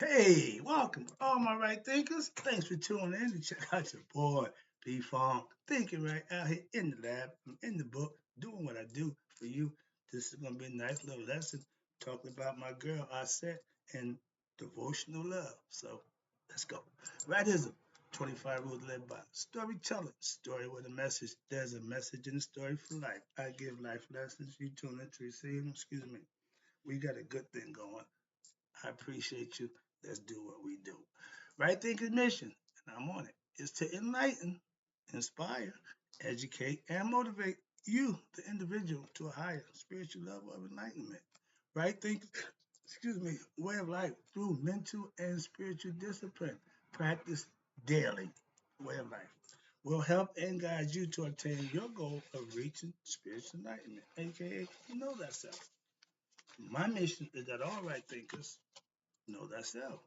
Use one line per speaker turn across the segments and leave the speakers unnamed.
Hey, welcome, all my right thinkers. Thanks for tuning in to check out your boy, P Funk. Thinking right out here in the lab, I'm in the book, doing what I do for you. This is going to be a nice little lesson talking about my girl, I said, and devotional love. So let's go. Rightism 25 rules led by storytelling. Story with a message. There's a message in the story for life. I give life lessons. You tune in to receive them. Excuse me. We got a good thing going. I appreciate you. Let's do what we do. Right thinking mission, and I'm on it, is to enlighten, inspire, educate, and motivate you, the individual, to a higher spiritual level of enlightenment. Right thinking, excuse me, way of life through mental and spiritual discipline. Practice daily. Way of life will help and guide you to attain your goal of reaching spiritual enlightenment, aka know thyself. My mission is that all right thinkers know thyself.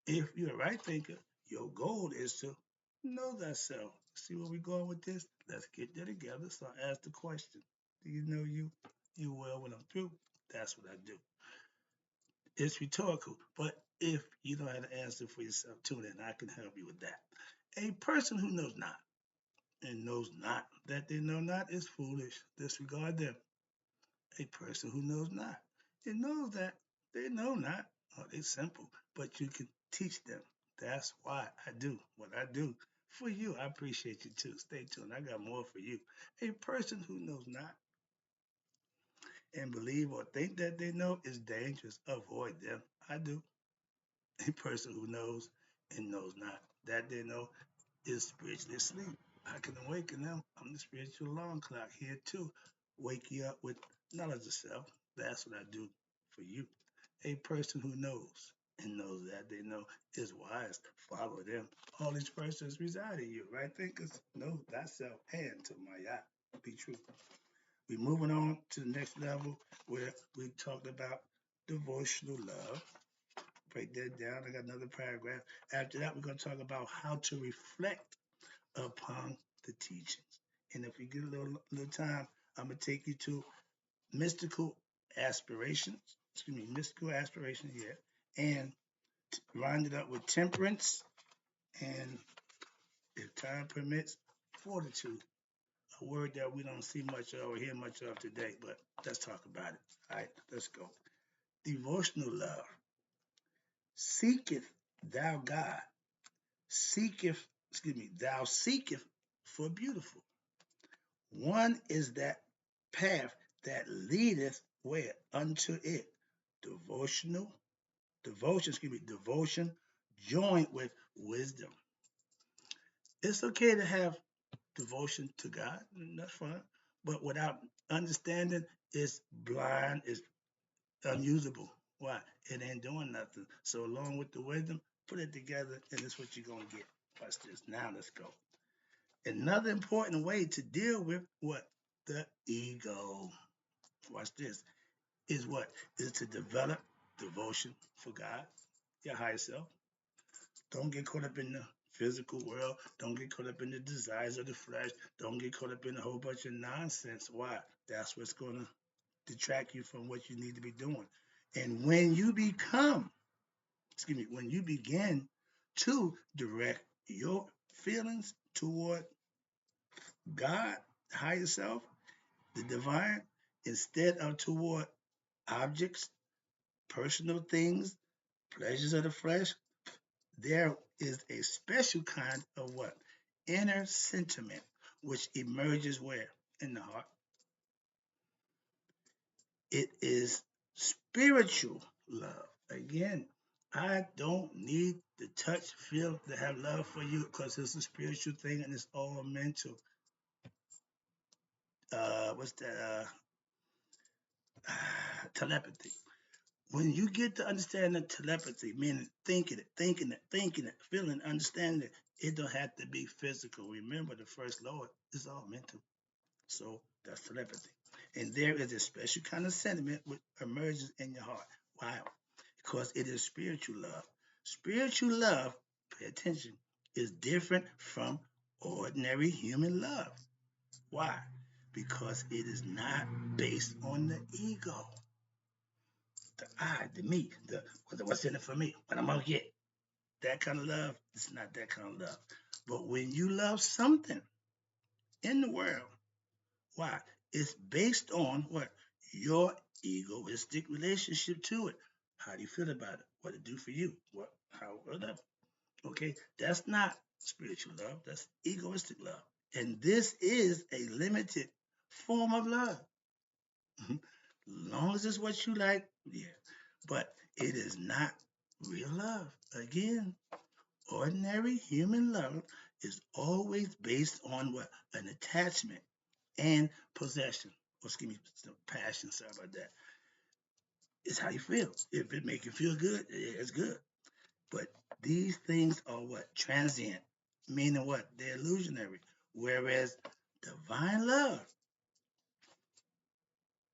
If you're a right thinker, your goal is to know thyself. See where we're going with this? Let's get there together. So I ask the question. Do you know you? You will when I'm through. That's what I do. It's rhetorical, but if you don't have the answer for yourself, tune in. I can help you with that. A person who knows not and knows not that they know not is foolish. Disregard them. A person who knows not and knows that they know not. Oh, they simple, but you can teach them. That's why I do what I do for you. I appreciate you too. Stay tuned. I got more for you. A person who knows not and believe or think that they know is dangerous. Avoid them. I do. A person who knows and knows not that they know is spiritually asleep. I can awaken them. I'm the spiritual alarm clock here too. Wake you up with knowledge of self. That's what I do for you. A person who knows and knows that they know is wise. Follow them. All these persons reside in you, right? Thinkers know thyself and to my yacht. Be true. We're moving on to the next level where we talked about devotional love. Break that down. I got another paragraph. After that, we're going to talk about how to reflect upon the teachings. And if we get a little time, I'm gonna take you to mystical aspirations. Excuse me, mystical aspirations, yeah, and round it up with temperance, and if time permits, fortitude. A word that we don't see much of or hear much of today, but let's talk about it. All right, let's go. Devotional love. Seeketh thou God. Seeketh, excuse me, thou seeketh for beautiful. One is that path that leadeth where? Unto it. Devotional, devotion joined with wisdom. It's okay to have devotion to God, and that's fine. But without understanding, it's blind, it's unusable. Why? It ain't doing nothing. So along with the wisdom, put it together, and it's what you're gonna get. Watch this. Now let's go. Another important way to deal with what? The ego. Watch this. Is what? Is to develop devotion for God, your higher self. Don't get caught up in the physical world. Don't get caught up in the desires of the flesh. Don't get caught up in a whole bunch of nonsense. Why? That's what's going to detract you from what you need to be doing. And when you become, excuse me, when you begin to direct your feelings toward God, higher self, the divine, instead of toward objects, personal things, pleasures of the flesh, there is a special kind of what? Inner sentiment, which emerges where? In the heart. It is spiritual love. Again, I don't need to touch, feel, to have love for you because it's a spiritual thing and it's all mental. What's that? Telepathy. When you get to understand the telepathy, meaning thinking it, feeling, understanding it, it don't have to be physical. Remember, the first law is all mental. So that's telepathy. And there is a special kind of sentiment which emerges in your heart. Why? Because it is spiritual love. Spiritual love, pay attention, is different from ordinary human love. Why? Because it is not based on the ego. the I, the me, what's in it for me, what I'm gonna get. That kind of love, it's not that kind of love. But when you love something in the world, why? It's based on what? Your egoistic relationship to it. How do you feel about it? What it do for you? Whatever. Okay, that's not spiritual love. That's egoistic love, and this is a limited form of love. Long as it's what you like, yeah. But it is not real love. Again, ordinary human love is always based on what? An attachment and possession. Or excuse me, passion, sorry about that. It's how you feel. If it make you feel good, it's good. But these things are what? Transient. Meaning what? They're illusionary. Whereas divine love,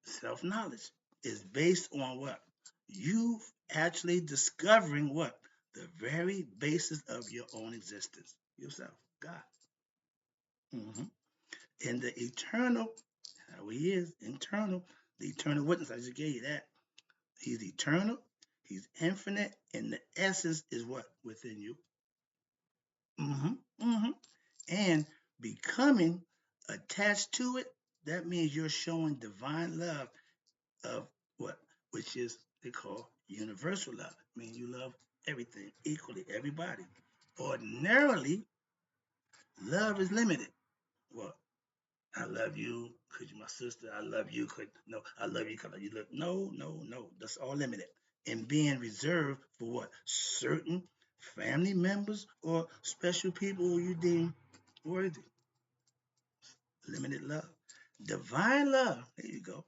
self-knowledge, is based on what? You actually discovering what? The very basis of your own existence. Yourself. God. Hmm. And the eternal, how he is, internal, the eternal witness, I just gave you that. He's eternal, he's infinite, and the essence is what? Within you. Hmm. Hmm. And becoming attached to it, that means you're showing divine love of what? Which is they call universal love. I mean, you love everything equally, everybody. Ordinarily, love is limited. Well, I love you because you're my sister. I love you because no, I love you because you look. No, no, no. That's all limited and being reserved for what? Certain family members or special people who you deem worthy. Limited love. Divine love. There you go.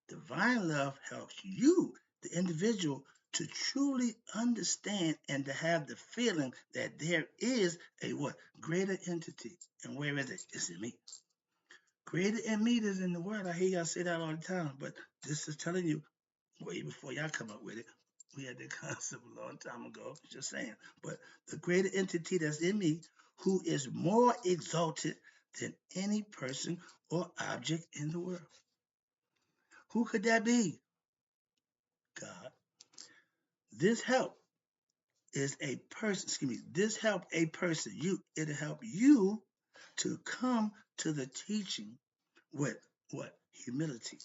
Divine love helps you, the individual, to truly understand and to have the feeling that there is a what? Greater entity. And where is it? It's in me. Greater in me is in the world. I hear y'all say that all the time, but this is telling you way before y'all come up with it. We had that concept a long time ago. Just saying. But the greater entity that's in me, who is more exalted than any person or object in the world. Who could that be? God. This help is a person, excuse me, this help a person, it'll help you to come to the teaching with what? Humility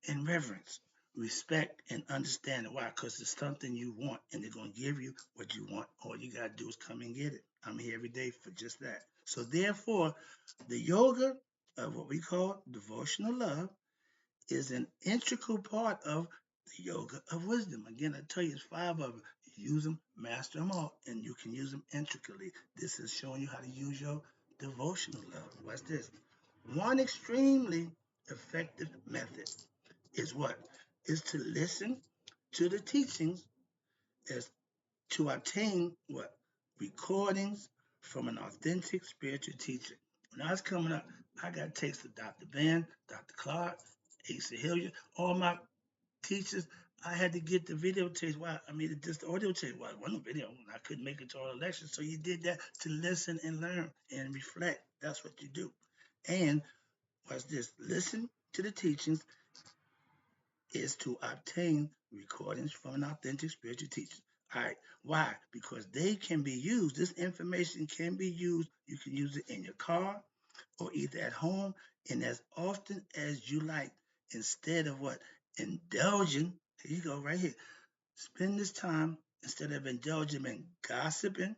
and reverence, respect and understanding. Why? Because it's something you want and they're going to give you what you want. All you got to do is come and get it. I'm here every day for just that. So, therefore, the yoga of what we call devotional love is an integral part of the yoga of wisdom. Again, I tell you, it's 5 of them. Use them, master them all, and you can use them intricately. This is showing you how to use your devotional love. Watch this. One extremely effective method is what? Is to listen to the teachings as to obtain what? Recordings from an authentic spiritual teacher. When I was coming up, I got tapes of Dr. Ben, Dr. Clark, Asa Hilliard, all my teachers. I had to get the videotapes. Why? I mean, just the audio tape. Why? It wasn't a video. I couldn't make it to all the lectures. So you did that to listen and learn and reflect. That's what you do. And watch this. Listen to the teachings is to obtain recordings from an authentic spiritual teacher. All right. Why? Because they can be used. This information can be used. You can use it in your car or either at home and as often as you like instead of what? Indulging. Here you go, right here. Spend this time instead of indulging in gossiping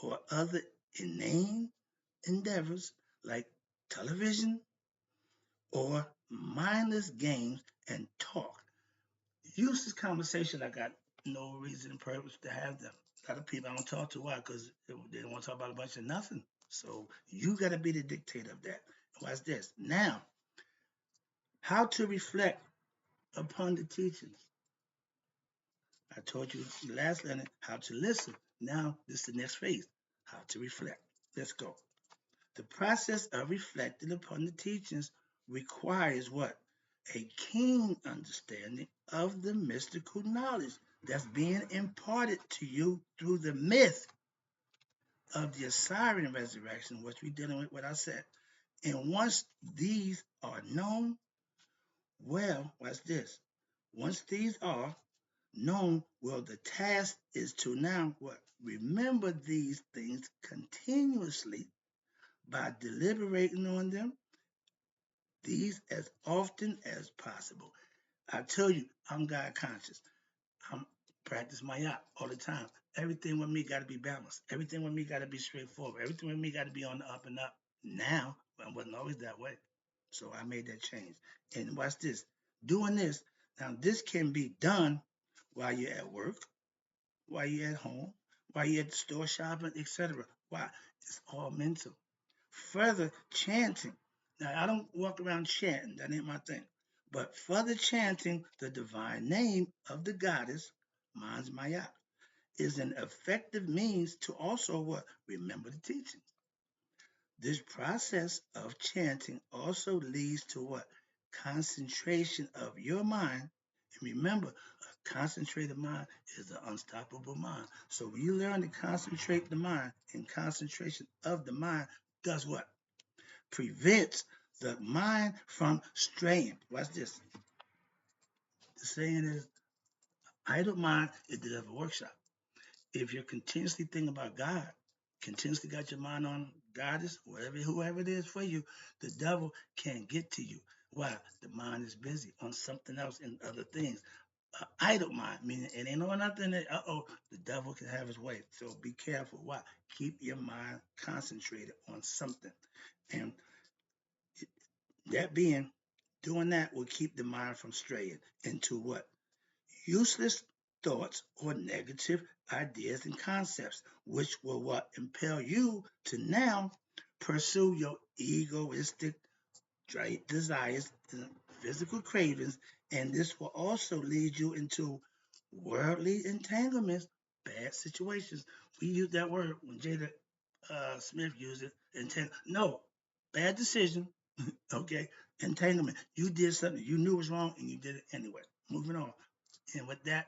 or other inane endeavors like television or mindless games and talk. Useless conversation. I got no reason and purpose to have them. A lot of people I don't talk to. Why? Because they don't want to talk about a bunch of nothing. So you got to be the dictator of that. Watch this. Now, how to reflect upon the teachings. I told you last lesson how to listen. Now, this is the next phase. How to reflect. Let's go. The process of reflecting upon the teachings requires what? A keen understanding of the mystical knowledge that's being imparted to you through the myth of the Assyrian resurrection, which we're dealing with what I said. And once these are known, well, watch this. Once these are known, well, the task is to now what? Remember these things continuously by deliberating on them, these as often as possible. I tell you, I'm God conscious. I'm practice my yacht all the time. Everything with me got to be balanced. Everything with me got to be straightforward. Everything with me got to be on the up and up. Now, but I wasn't always that way. So I made that change. And watch this. Doing this, now this can be done while you're at work, while you're at home, while you're at the store shopping, etc. Why? It's all mental. Further chanting. Now, I don't walk around chanting, that ain't my thing. But further chanting the divine name of the goddess, Mans Maya, is an effective means to also what? Remember the teachings. This process of chanting also leads to what? Concentration of your mind. And remember, a concentrated mind is an unstoppable mind. So when you learn to concentrate the mind, and concentration of the mind does what? Prevents the mind from straying. Watch this. The saying is, idle mind is the devil workshop. If you're continuously thinking about God, continuously got your mind on goddess, whatever, whoever it is for you, the devil can't get to you. Why? The mind is busy on something else and other things. Idle mind, meaning it ain't on nothing that, the devil can have his way. So be careful. Why? Keep your mind concentrated on something. And that being, doing that will keep the mind from straying into what? Useless thoughts or negative ideas and concepts, which will what? Impel you to now pursue your egoistic desires and physical cravings, and this will also lead you into worldly entanglements, bad situations. We use that word when Jada Smith used it. No, bad decision. Okay, entanglement. You did something you knew was wrong, and you did it anyway. Moving on. And with that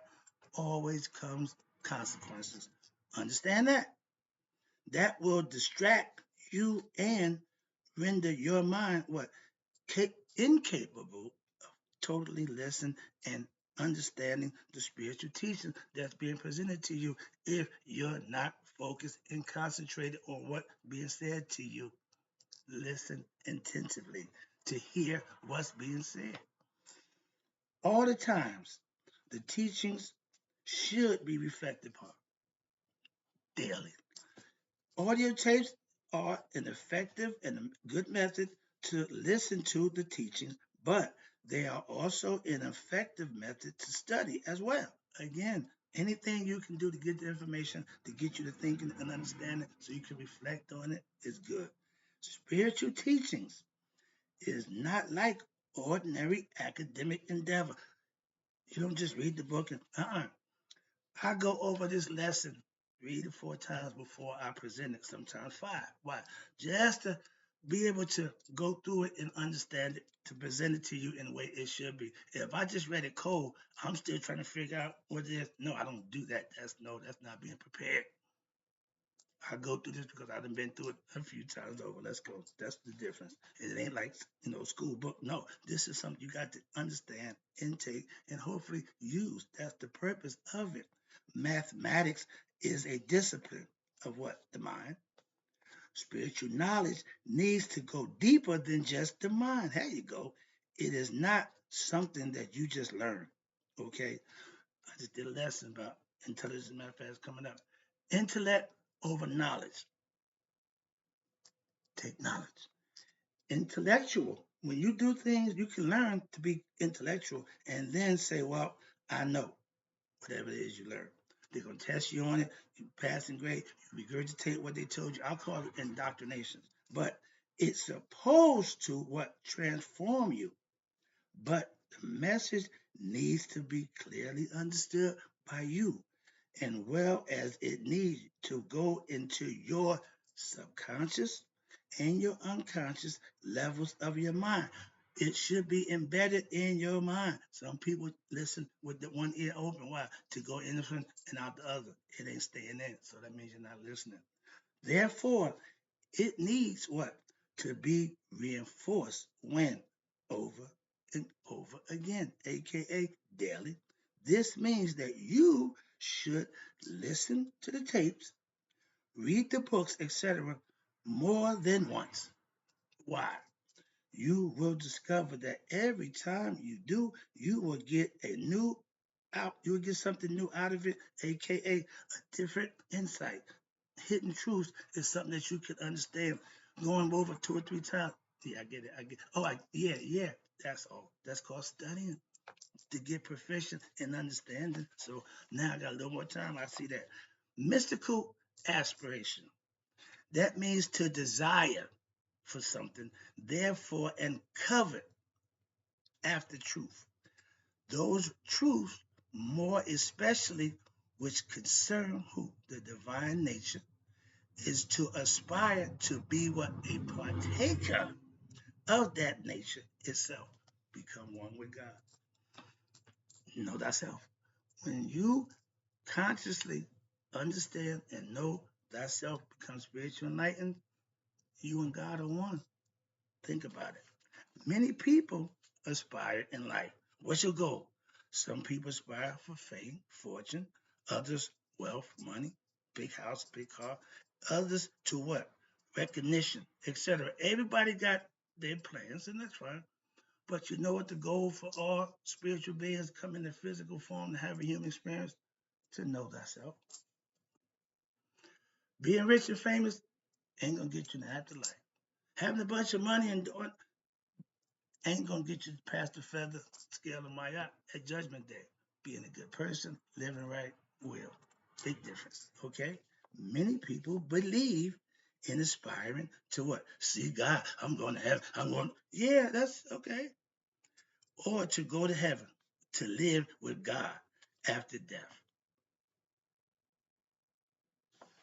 always comes consequences. Understand that? That will distract you and render your mind what? Incapable of totally listening and understanding the spiritual teaching that's being presented to you if you're not focused and concentrated on what being said to you. Listen intensively to hear what's being said. All the times, the teachings should be reflected upon daily. Audio tapes are an effective and a good method to listen to the teachings, but they are also an effective method to study as well. Again, anything you can do to get the information, to get you to thinking and understanding so you can reflect on it is good. Spiritual teachings is not like ordinary academic endeavor. You don't just read the book and I go over this lesson 3 to 4 times before I present it, sometimes 5. Why? Just to be able to go through it and understand it, to present it to you in the way it should be. If I just read it cold, I'm still trying to figure out what it is. No, I don't do that. That's not being prepared. I go through this because I've been through it a few times over. Let's go. That's the difference. It ain't like school book. No, this is something you got to understand, intake, and hopefully use. That's the purpose of it. Mathematics is a discipline of what? The mind. Spiritual knowledge needs to go deeper than just the mind. There you go. It is not something that you just learn. Okay. I just did a lesson about intelligence. Matter of fact, coming up. Intellect over knowledge. Take knowledge. Intellectual. When you do things, you can learn to be intellectual and then say, well, I know whatever it is you learn. They're going to test you on it. You pass and grade. You regurgitate what they told you. I'll call it indoctrination. But it's supposed to what? Transform you. But the message needs to be clearly understood by you, and well as it needs to go into your subconscious and your unconscious levels of your mind. It should be embedded in your mind. Some people listen with the one ear open. Why? To go in the front and out the other. It ain't staying in. So that means you're not listening. Therefore, it needs what? To be reinforced when? Over and over again, aka daily. This means that you should listen to the tapes, read the books, etc., more than once. Why? You will discover that every time you do, you will get a new out, you will get something new out of it, aka a different insight. Hidden truth is something that you can understand going over 2 or 3 times. Yeah, I get it. I get it. Oh, yeah. That's all. That's called studying to get proficient in understanding. So now I got a little more time. I see that. Mystical aspiration. That means to desire for something, therefore, and covet after truth. Those truths, more especially which concern who the divine nature, is to aspire to be what a partaker of that nature itself. Become one with God. Know thyself. When you consciously understand and know thyself, become spiritually enlightened, you and God are one. Think about it. Many people aspire in life. What's your goal? Some people aspire for fame, fortune, others wealth, money, big house, big car, others to what? Recognition, etc. Everybody got their plans, and that's fine. But you know what the goal for all spiritual beings come in the physical form to have a human experience? To know thyself. Being rich and famous ain't gonna get you in the afterlife. Having a bunch of money and doing ain't gonna get you past the feather scale of Ma'at at Judgment Day. Being a good person, living right, will. Big difference. Okay? Many people believe in aspiring to what? See God, I'm going to heaven. Yeah, that's okay. Or to go to heaven, to live with God after death.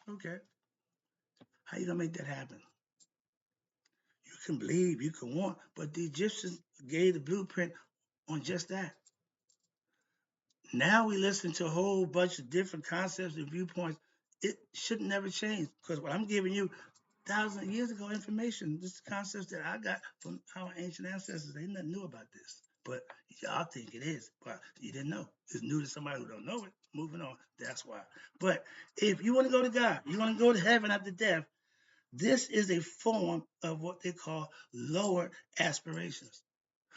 Okay. How you gonna make that happen? You can believe, you can want, but the Egyptians gave the blueprint on just that. Now we listen to a whole bunch of different concepts and viewpoints. It should never change because what I'm giving you thousands of years ago information. This is concepts that I got from our ancient ancestors. They nothing new about this. But y'all think it is. But you didn't know. It's new to somebody who don't know it. Moving on. That's why. But if you want to go to God, you want to go to heaven after death, this is a form of what they call lower aspirations.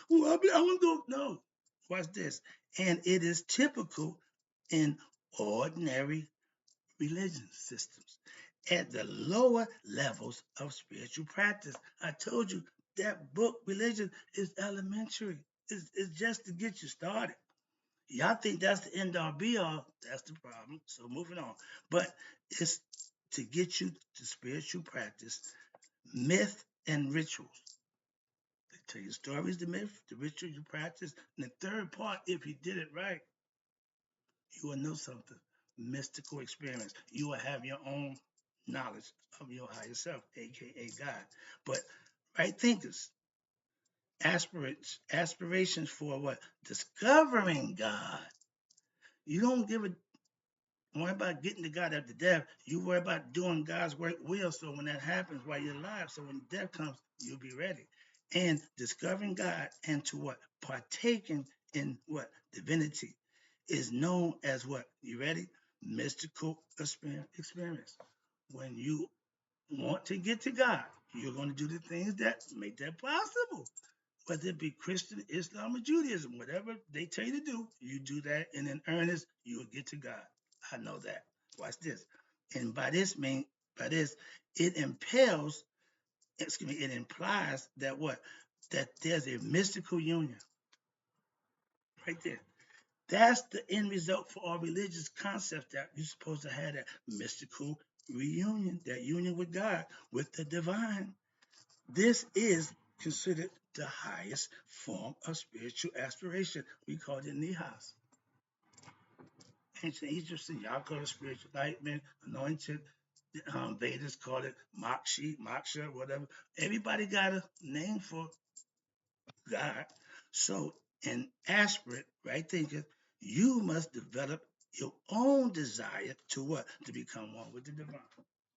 Well, I want to go. No. Watch this. And it is typical in ordinary religion systems at the lower levels of spiritual practice. I told you that book, Religion, is elementary. It's just to get you started. Y'all think that's the end all be all. That's the problem. So moving on. But it's to get you to spiritual practice, myth and rituals. They tell you stories, the myth, the ritual you practice. And the third part, if you did it right, you will know something. Mystical experience. You will have your own knowledge of your higher self, aka God. But right thinkers, aspirations for what? Discovering God. You don't give a worry about getting to God after death. You worry about doing God's work will. So when that happens while you're alive, so when death comes, you'll be ready. And discovering God and to what? Partaking in what? Divinity is known as what? You ready? Mystical experience. When you want to get to God, you're going to do the things that make that possible. Whether it be Christian, Islam, or Judaism, whatever they tell you to do, you do that, and in earnest, you will get to God. I know that. Watch this. And by this, it impels, excuse me, it implies that what? That there's a mystical union right there. That's the end result for all religious concepts that you're supposed to have that mystical reunion, that union with God, with the divine. This is considered the highest form of spiritual aspiration. We call it nihas. Ancient Egyptian, y'all call it spiritual enlightenment, anointed. Vedas call it Makshi, Moksha, whatever. Everybody got a name for God. So, in aspirate, right thinking, you must develop your own desire to what? To become one with the divine.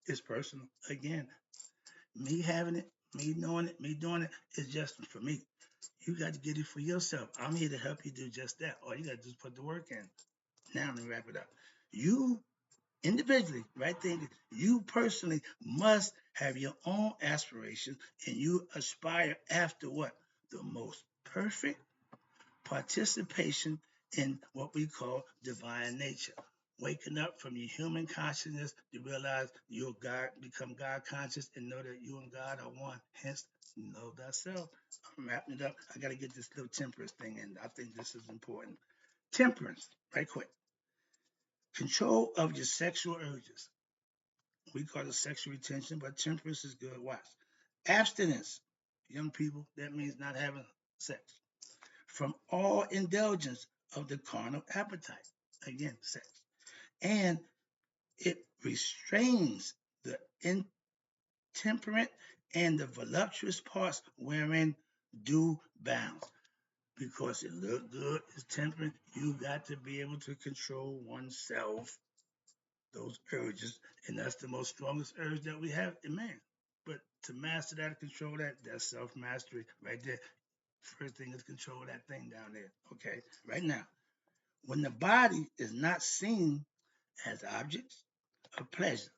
It's personal. Again, me having it, me knowing it, me doing it is just for me. You got to get it for yourself. I'm here to help you do just that. All you got to do is put the work in. Now let me wrap it up. You individually, right there, you personally must have your own aspirations and you aspire after what? The most perfect participation in what we call divine nature. Waking up from your human consciousness to realize you're God, become God conscious, and know that you and God are one. Hence, know thyself. I'm wrapping it up. I got to get this little temperance thing in. I think this is important. Temperance, right quick. Control of your sexual urges. We call it sexual retention, but temperance is good. Watch. Abstinence. Young people, that means not having sex. From all indulgence of the carnal appetite. Again, sex. And it restrains the intemperate and the voluptuous parts wherein due bounds. Because it look good, it's temperate, you got to be able to control oneself, those urges, and that's the most strongest urge that we have in man. But to master that and control that, that's self-mastery right there. First thing is control that thing down there. Okay, right now. When the body is not seen as objects of pleasure,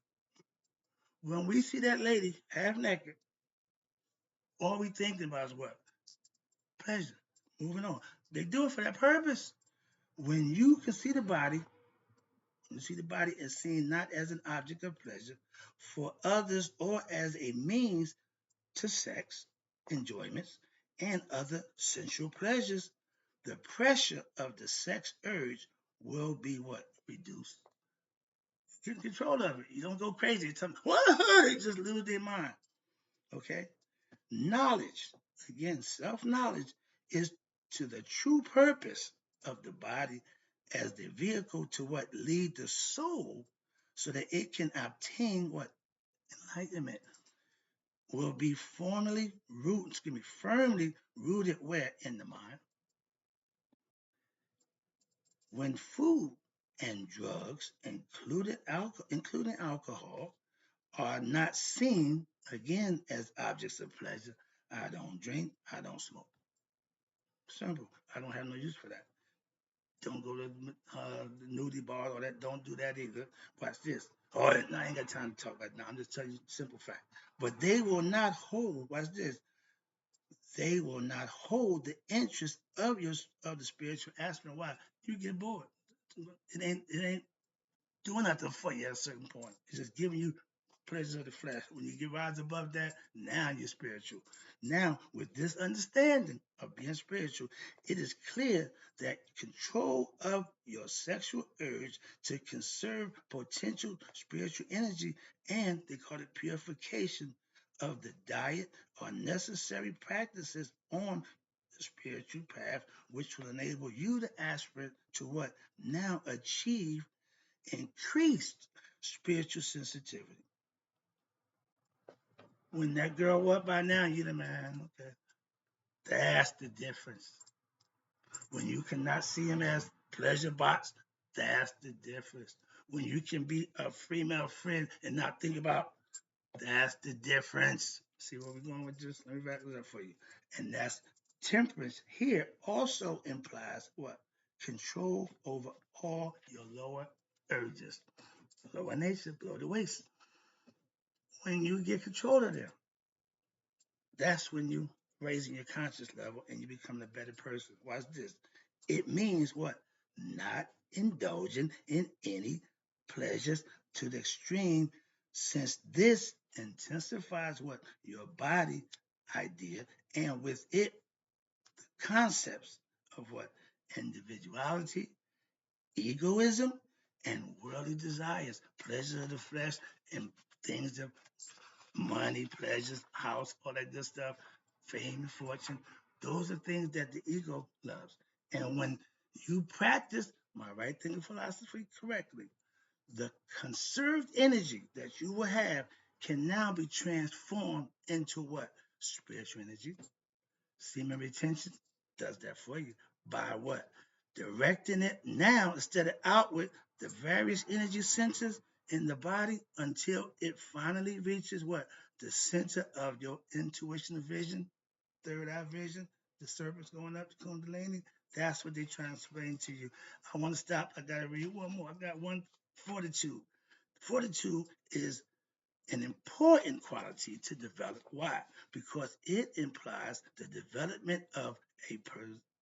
when we see that lady half naked, all we thinking about is what? Pleasure. Moving on. They do it for that purpose. When you can see the body, you see the body is seen not as an object of pleasure for others or as a means to sex, enjoyments, and other sensual pleasures, the pressure of the sex urge will be what? Reduced. Get control of it. You don't go crazy. Tell them, what? They just lose their mind. Okay? Knowledge, again, self-knowledge is to the true purpose of the body as the vehicle to what lead the soul so that it can obtain what? Enlightenment will be firmly rooted where? In the mind. When food and drugs, including alcohol, are not seen again as objects of pleasure. I don't drink, I don't smoke. Simple. I don't have no use for that. Don't go to the nudie bar or that. Don't do that either. Watch this. Oh, I ain't got time to talk right now. I'm just telling you simple fact. But they will not hold. Watch this. They will not hold the interest of the spiritual aspect. Why? You get bored. It ain't doing nothing for you at a certain point. It's just giving you pleasures of the flesh. When you get rise above that, now you're spiritual. Now, with this understanding of being spiritual, it is clear that control of your sexual urge to conserve potential spiritual energy and they call it purification of the diet are necessary practices on the spiritual path, which will enable you to aspire to what now achieve increased spiritual sensitivity. When that girl what by now, you the man. Okay. That's the difference. When you cannot see him as pleasure box, that's the difference. When you can be a female friend and not think about, that's the difference. See where we're going with this? Let me wrap it up for you. And that's temperance here also implies what? Control over all your lower urges. Lower nature, below the waist. When you get control of them, that's when you raising your conscious level and you become a better person. Watch this. It means what? Not indulging in any pleasures to the extreme, since this intensifies what? Your body idea, and with it, concepts of what? Individuality, egoism, and worldly desires, pleasure of the flesh, and things that money, pleasures, house, all that good stuff, fame, fortune. Those are things that the ego loves. And when you practice my right thinking philosophy correctly, the conserved energy that you will have can now be transformed into what? Spiritual energy. Semen retention does that for you. By what? Directing it now instead of outward, the various energy centers in the body until it finally reaches what? The center of your intuition vision, third eye vision. the serpents going up to Kundalini. That's what they're trying to explain to you. I want to stop. I got to read one more. I got one fortitude. Fortitude is an important quality to develop. Why? Because it implies the development of a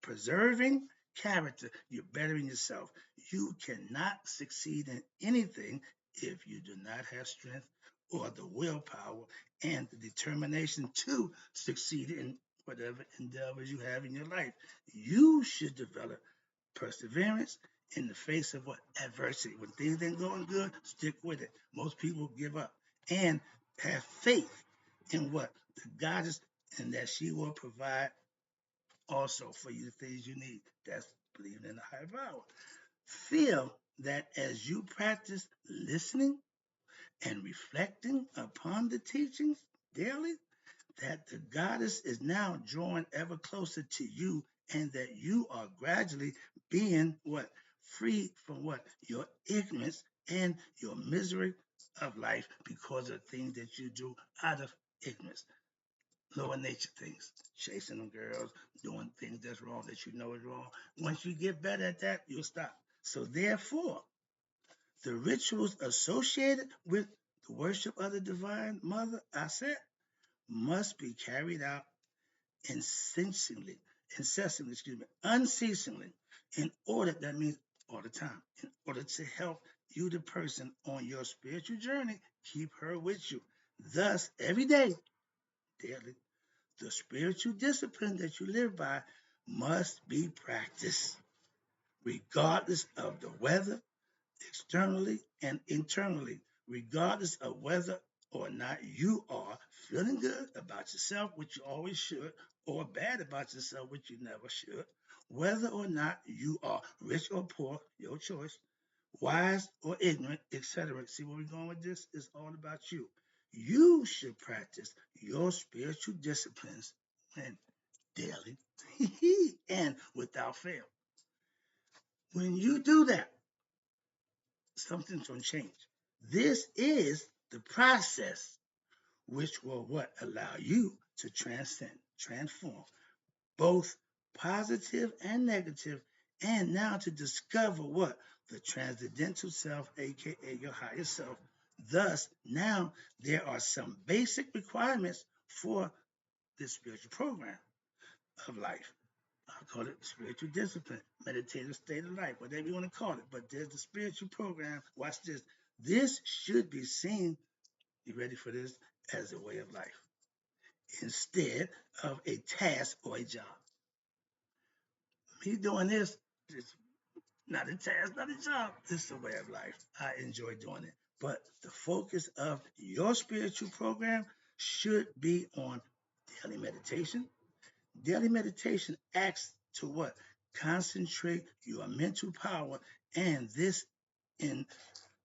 preserving character. You're bettering yourself. You cannot succeed in anything if you do not have strength or the willpower and the determination to succeed in whatever endeavors you have in your life. You should develop perseverance in the face of what adversity. When things ain't going good, stick with it. Most people give up and have faith in what the goddess and that she will provide also for you the things you need. That's believing in the higher power. Feel that as you practice listening and reflecting upon the teachings daily, that the goddess is now drawing ever closer to you and that you are gradually being what? Freed from what? Your ignorance and your misery of life because of things that you do out of ignorance. Lower nature things, chasing them girls, doing things that's wrong that you know is wrong. Once you get better at that, you'll stop. So therefore, the rituals associated with the worship of the Divine Mother, I said, must be carried out unceasingly, in order, that means all the time, in order to help you, the person on your spiritual journey, keep her with you. Thus, every day, daily, the spiritual discipline that you live by must be practiced, regardless of the weather, externally and internally, regardless of whether or not you are feeling good about yourself, which you always should, or bad about yourself, which you never should, whether or not you are rich or poor, your choice, wise or ignorant, etc. See where we're going with this? It's all about you. You should practice your spiritual disciplines when daily and without fail. When you do that, something's going to change. This is the process which will what? Allow you to transform, both positive and negative, and now to discover what? The transcendental self, aka your higher self. Thus, now there are some basic requirements for this spiritual program of life. I call it spiritual discipline, meditative state of life, whatever you want to call it. But there's the spiritual program. Watch this. This should be seen, you ready for this, as a way of life instead of a task or a job. Me doing this is not a task, not a job. This is a way of life. I enjoy doing it. But the focus of your spiritual program should be on daily meditation. Daily meditation acts to what? Concentrate your mental power, and this in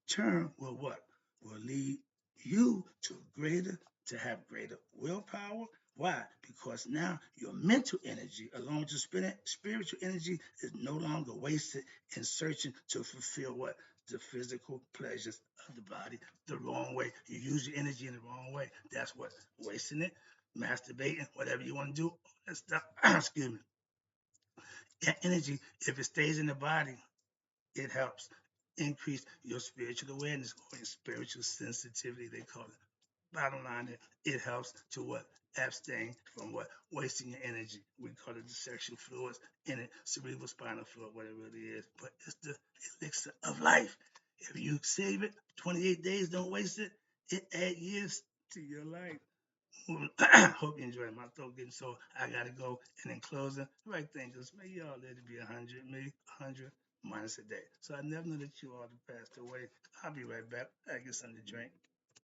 turn will what? Will lead you to have greater willpower. Why? Because now your mental energy, along with your spiritual energy, is no longer wasted in searching to fulfill what? The physical pleasures of the body the wrong way. You use your energy in the wrong way. That's what? Wasting it, masturbating, whatever you want to do, all that stuff. Excuse me. That energy, if it stays in the body, it helps increase your spiritual awareness or your spiritual sensitivity, they call it. Bottom line, it helps to what? Abstain from what? Wasting your energy. We call it the sexual fluids in it, cerebral spinal fluid, whatever it is. But it's the elixir of life. If you save it, 28 days, don't waste it, it adds years to your life. Hope you enjoyed my throat getting so I gotta go. And in closing, right thing is may y'all live to be 100, maybe 100 minus a day. So I never knew that you all had passed away. I'll be right back. I get something to drink.